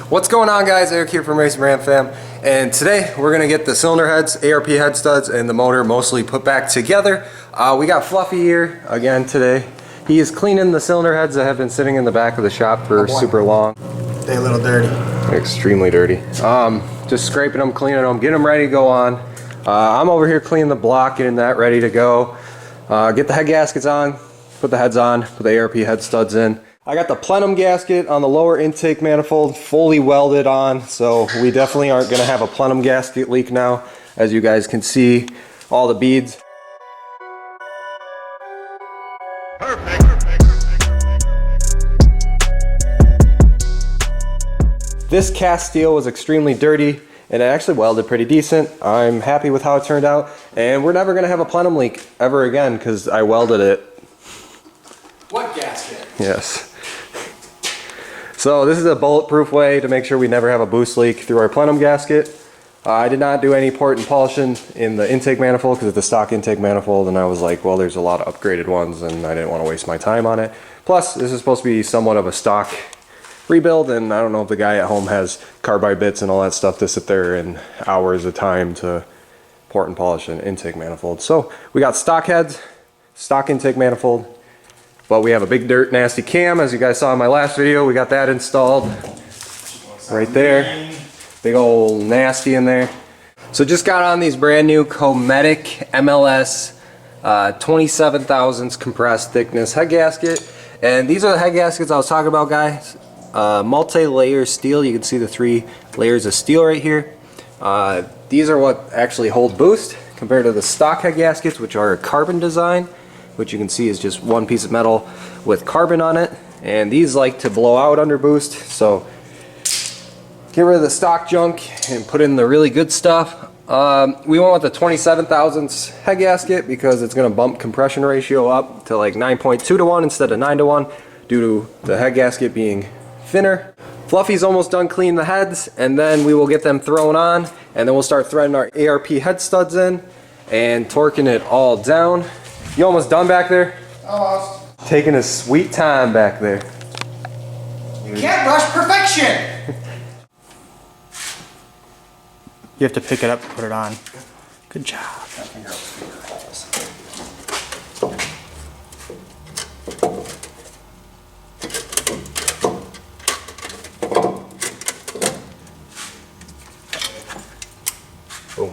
What's going on, guys? Eric here from Racing Ram Fam, and today we're gonna get the cylinder heads, ARP head studs, and the motor mostly put back together. We got Fluffy here again today. He is cleaning the cylinder heads that have been sitting in the back of the shop for super long. They're a little dirty. They're extremely dirty. Just scraping them, cleaning them, getting them ready to go on. I'm over here cleaning the block, getting that ready to go. Get the head gaskets on, put the heads on, put the ARP head studs in. I got the plenum gasket on the lower intake manifold fully welded on, so we definitely aren't going to have a plenum gasket leak now. As you guys can see, all the beads. Perfect. This cast steel was extremely dirty, and it actually welded pretty decent. I'm happy with how it turned out, and we're never going to have a plenum leak ever again because I welded it. What gasket? Yes. So this is a bulletproof way to make sure we never have a boost leak through our plenum gasket. I did not do any port and polishing in the intake manifold because it's a stock intake manifold, and I was like, well, there's a lot of upgraded ones and I didn't want to waste my time on it. Plus, this is supposed to be somewhat of a stock rebuild, and I don't know if the guy at home has carbide bits and all that stuff to sit there in hours of time to port and polish an intake manifold. So we got stock heads, stock intake manifold, but we have a big dirt nasty cam, as you guys saw in my last video. We got that installed right there. Big old nasty in there. So just got on these brand new Cometic MLS 27 thousandths compressed thickness head gasket. And these are the head gaskets I was talking about, guys. Multi-layer steel. You can see the 3 layers of steel right here. These are what actually hold boost compared to the stock head gaskets, which are a carbon design, which you can see is just one piece of metal with carbon on it. And these like to blow out under boost, so get rid of the stock junk and put in the really good stuff. We went with the 27 thousandths head gasket because it's going to bump compression ratio up to like 9.2 to 1 instead of 9 to 1 due to the head gasket being thinner. Fluffy's almost done cleaning the heads, and then we will get them thrown on, and then we'll start threading our ARP head studs in and torquing it all down. You almost done back there? Almost. Taking a sweet time back there. You can't rush perfection! You have to pick it up and put it on. Good job. Boom.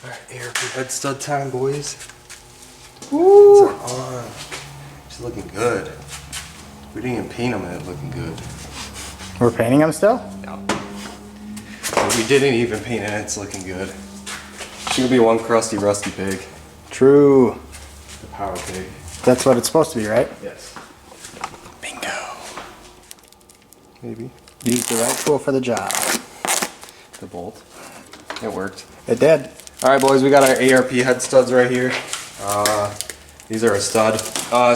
Alright, ARP head stud time, boys. Woo! These are on. It's looking good. We didn't even paint them and it's looking good. We're painting them still? Yeah. But we didn't even paint it and it's looking good. It's gonna be one crusty, rusty pig. True. The power pig. That's what it's supposed to be, right? Yes. Bingo. Maybe. Use the right tool for the job. The bolt. It worked. It did. Alright, boys, we got our ARP head studs right here. These are a stud.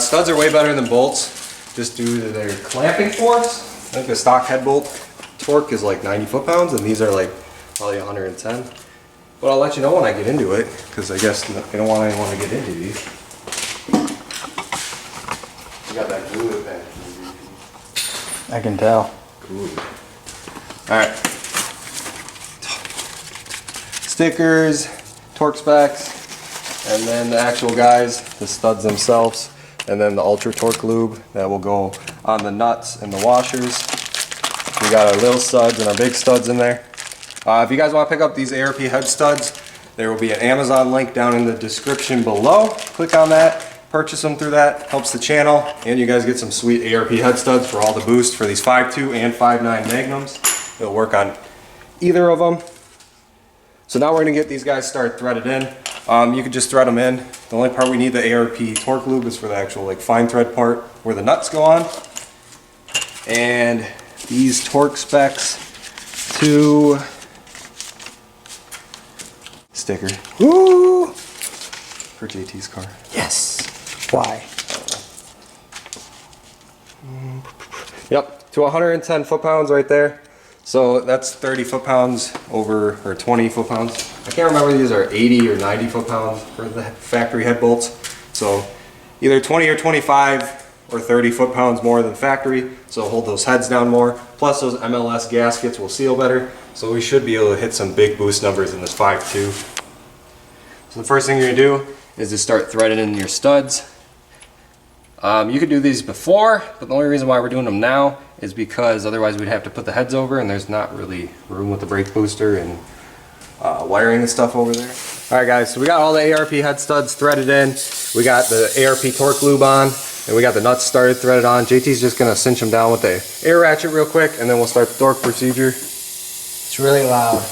Studs are way better than bolts just due to their clamping force. I think the stock head bolt torque is like 90 foot-pounds, and these are like probably 110. But I'll let you know when I get into it, because I guess I don't want anyone to get into these. You got that glue back. I can tell. Cool. Alright. Stickers, torque specs, and then the actual guys, the studs themselves, and then the ultra torque lube that will go on the nuts and the washers. We got our little studs and our big studs in there. If you guys want to pick up these ARP head studs, there will be an Amazon link down in the description below. Click on that, purchase them through that, helps the channel, and you guys get some sweet ARP head studs for all the boost for these 5.2 and 5.9 Magnums. It'll work on either of them. So now we're going to get these guys started threaded in. You could just thread them in. The only part we need the ARP torque lube is for the actual like fine thread part where the nuts go on. And these torque specs to sticker. Woo! For JT's car. Yes. Why? Yep, to 110 foot-pounds right there. So that's 30 foot-pounds over, or 20 foot-pounds. I can't remember if these are 80 or 90 foot-pounds for the factory head bolts. So either 20 or 25 or 30 foot-pounds more than factory, so it'll hold those heads down more. Plus those MLS gaskets will seal better, so we should be able to hit some big boost numbers in this 5.2. So the first thing you're gonna do is just start threading in your studs. You could do these before, but the only reason why we're doing them now is because otherwise we'd have to put the heads over, and there's not really room with the brake booster and wiring and stuff over there. Alright guys, so we got all the ARP head studs threaded in. We got the ARP torque lube on, and we got the nuts started threaded on. JT's just going to cinch them down with the air ratchet real quick, and then we'll start the torque procedure. It's really loud.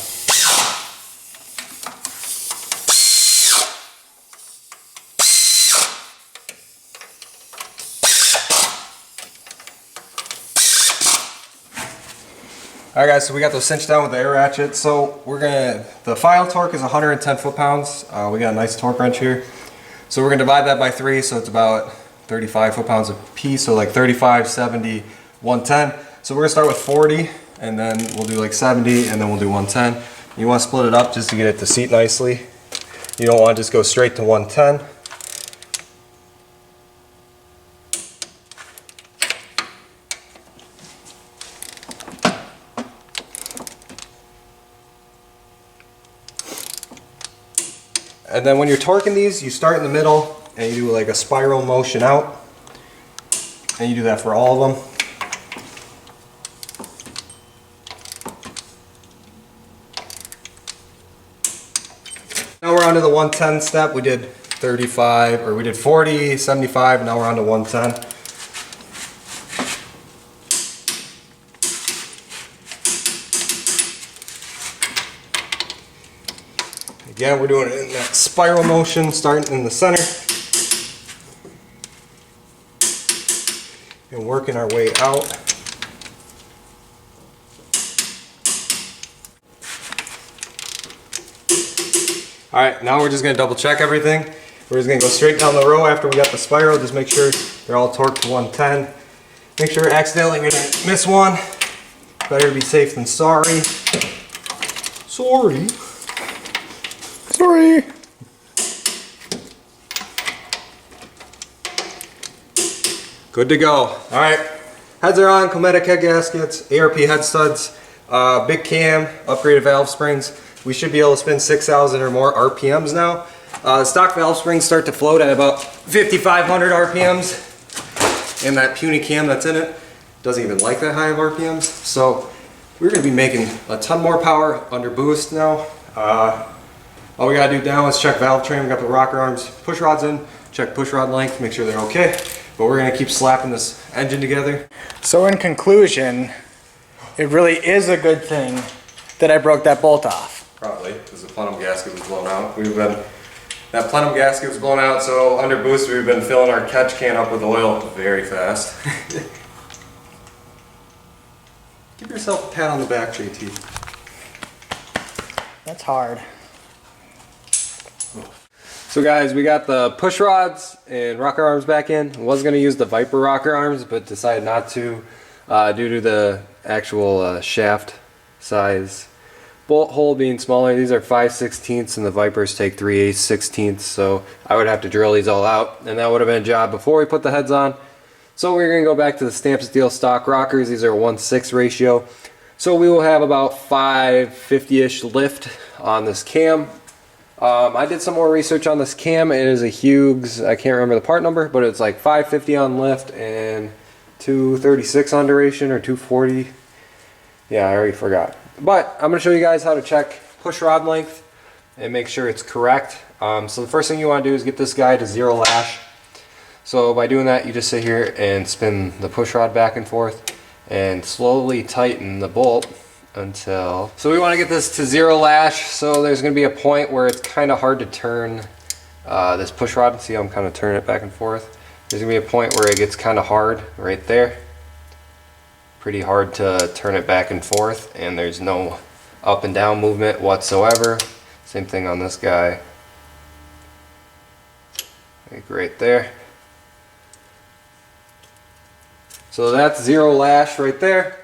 Alright guys, so we got those cinched down with the air ratchet. So the final torque is 110 foot-pounds. We got a nice torque wrench here. So we're going to divide that by 3, so it's about 35 foot-pounds a piece, so like 35, 70, 110. So we're going to start with 40, and then we'll do like 70, and then we'll do 110. You want to split it up just to get it to seat nicely. You don't want to just go straight to 110. And then when you're torquing these, you start in the middle and you do like a spiral motion out. And you do that for all of them. Now we're on to the 110 step. We did 35, or we did 40, 75, and now we're on to 110. Again, we're doing it in that spiral motion, starting in the center and working our way out. Alright, now we're just going to double check everything. We're just going to go straight down the row after we got the spiral. Just make sure they're all torqued to 110. Make sure accidentally we didn't miss one. Better be safe than sorry. Sorry. Good to go. Alright, heads are on, Cometic head gaskets, ARP head studs, big cam, upgraded valve springs. We should be able to spin 6,000 or more RPMs now. Stock valve springs start to float at about 5,500 RPMs, and that puny cam that's in it doesn't even like that high of RPMs. So we're going to be making a ton more power under boost now. All we gotta do now is check valve train. We got the rocker arms, push rods in, check push rod length, make sure they're okay. But we're gonna keep slapping this engine together. So in conclusion, it really is a good thing that I broke that bolt off. Probably, because the plenum gasket was blown out. That plenum gasket was blown out, so under boost we've been filling our catch can up with oil very fast. Give yourself a pat on the back, JT. That's hard. So guys, we got the push rods and rocker arms back in. I was going to use the Viper rocker arms, but decided not to due to the actual shaft size. Bolt hole being smaller. These are 5/16 and the Vipers take 3/8/16, so I would have to drill these all out, and that would have been a job before we put the heads on. So we're going to go back to the Stamp Steel stock rockers. These are 1/6 ratio. So we will have about 550-ish lift on this cam. I did some more research on this cam. It is a Hughes, I can't remember the part number, but it's like 550 on lift and 236 on duration, or 240. Yeah, I already forgot. But I'm going to show you guys how to check push rod length and make sure it's correct. So the first thing you want to do is get this guy to 0 lash. So by doing that, you just sit here and spin the push rod back and forth and slowly tighten the bolt until... So we want to get this to 0 lash, so there's going to be a point where it's kind of hard to turn this push rod. See how I'm kind of turning it back and forth? There's going to be a point where it gets kind of hard right there. Pretty hard to turn it back and forth, and there's no up and down movement whatsoever. Same thing on this guy. Like right there. So that's 0 lash right there.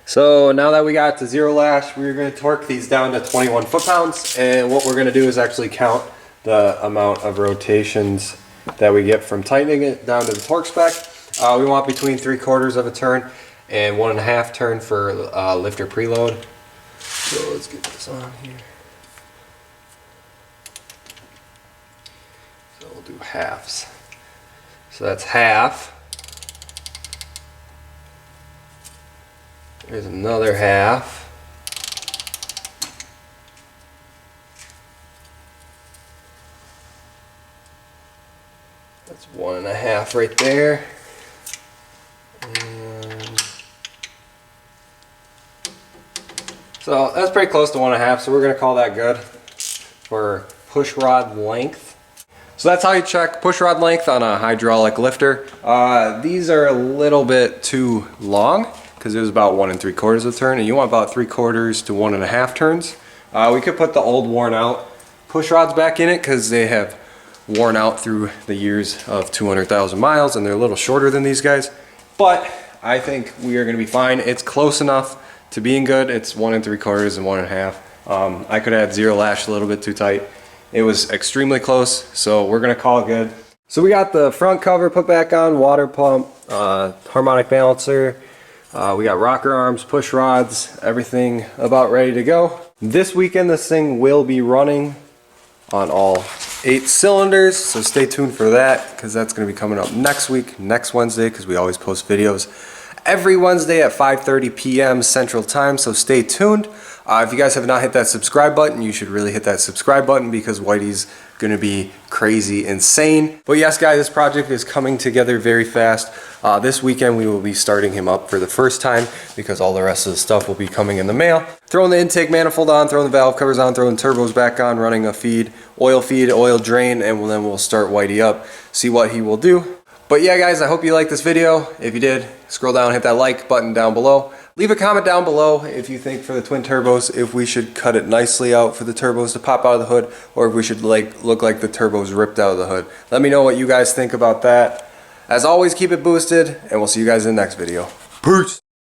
So now that we got to 0 lash, we're going to torque these down to 21 foot-pounds, and what we're going to do is actually count the amount of rotations that we get from tightening it down to the torque spec, We want between 3/4 of a turn and 1.5 turn for lifter preload. So let's get this on here. So we'll do halves. So that's half. There's another half. That's 1.5 right there. And so that's pretty close to 1.5, so we're going to call that good for push rod length. So that's how you check push rod length on a hydraulic lifter. These are a little bit too long because it was about 1 3/4 of a turn, and you want about 3/4 to 1.5 turns. We could put the old worn out push rods back in it because they have worn out through the years of 200,000 miles, and they're a little shorter than these guys. But I think we are going to be fine. It's close enough to being good. It's 1 3/4 and 1.5. I could add zero lash a little bit too tight. It was extremely close, so we're going to call it good. So we got the front cover put back on, water pump, harmonic balancer. We got rocker arms, push rods, everything about ready to go. This weekend this thing will be running on all 8 cylinders, so stay tuned for that because that's going to be coming up next week, next Wednesday, because we always post videos every Wednesday at 5:30 p.m. Central Time, so stay tuned. If you guys have not hit that subscribe button, you should really hit that subscribe button because Whitey's going to be crazy insane. But yes guys, this project is coming together very fast. This weekend we will be starting him up for the first time because all the rest of the stuff will be coming in the mail. Throwing the intake manifold on, throwing the valve covers on, throwing turbos back on, running a feed, oil drain, and then we'll start Whitey up, see what he will do. But yeah guys, I hope you liked this video. If you did, scroll down, hit that like button down below. Leave a comment down below if you think for the twin turbos, if we should cut it nicely out for the turbos to pop out of the hood, or if we should look like the turbos ripped out of the hood. Let me know what you guys think about that. As always, keep it boosted, and we'll see you guys in the next video. Peace!